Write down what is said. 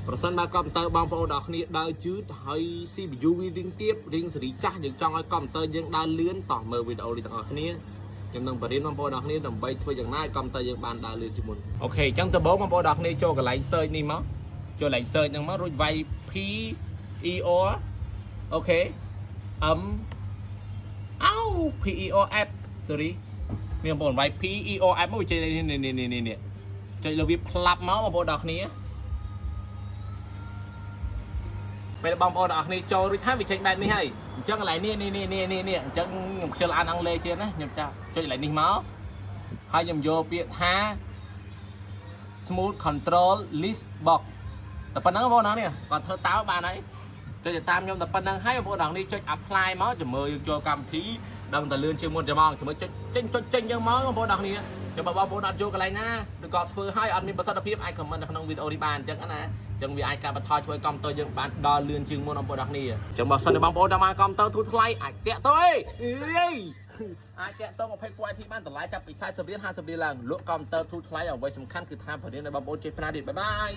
ប្រសិនបើកុំព្យូទ័របងប្អូនទាំងគ្នាដើរជឿតហើយ CPU វារៀងទៀតរៀងសេរីចាស់យើងចង់ឲ្យកុំព្យូទ័រយើងដើរលឿនតោះមើលវីដេអូនេះទាំងអស់គ្នាខ្ញុំនឹងបរៀនបងប្អូនទាំងគ្នាដើម្បីធ្វើយ៉ាងណាឲ្យកុំព្យូទ័រយើងបានដើរលឿនជាងមុនអូខេអញ្ចឹងដំបូងបងប្អូនទាំងគ្នាចូលកន្លែង search នេះមកចូលកន្លែង search ហ្នឹងមករួចវាយ PER អូខេPER app sorry មានបងប្អូនវាយ PER app មកចេញនេះចុចលើវាផ្លាប់មកបងប្អូនទាំងគ្នាពេលបងប្អូនទាំងអស់គ្នាចូលរួចហើយវាចេញបែបនេះហើយអញ្ចឹងកន្លែងនេះអញ្ចឹងខ្ញុំខ្ជិលអានអង់គ្លេសទៀតណាខ្ញុំចាស់ចុចកន្លែងនេះមកហើយខ្ញុំយកពាក្យថា smooth control list box តែប៉ុណ្្នឹងបងប្អូនទាំងនេះគាត់ធ្វើតាមបានហើយចុចតាមខ្ញុំតែប៉ុណ្្នឹងហើយបងប្អូនទាំងនេះចុច apply មកចាំមើលយើងចូលកម្មវិធីដឹងតែលឿនជាងមុនចាំមកមើលចុចចេញយើងមកបងប្អូនទាំងនេះចាំបងប្អូនអត់ចូលកន្លែងណាឬក៏ធ្វើឲ្យអត់មានប្រសិទ្ធភាពអាច comment នៅក្នុងវីដេអូនេះបានអញ្ចឹងណាចឹងវាអាចកាត់បន្ថយធ្វើឲ្យកុំព្យូទ័រយើងបានដល់លឿនជាងមុនបងប្អូនទាំងគ្នាចឹងបើសិនជាបងប្អូនតាមបានកុំព្យូទ័រធូរថ្លៃអាចតាក់ទងអាចតាក់ទង20 QIT បានតម្លៃចាប់ពី40រៀល50រៀលឡើងលក់កុំព្យូទ័រធូរថ្លៃអ្វីសំខាន់គឺថាបរិញ្ញាបត្របងប្អូនចេះប្រាណទៀតបាយបាយ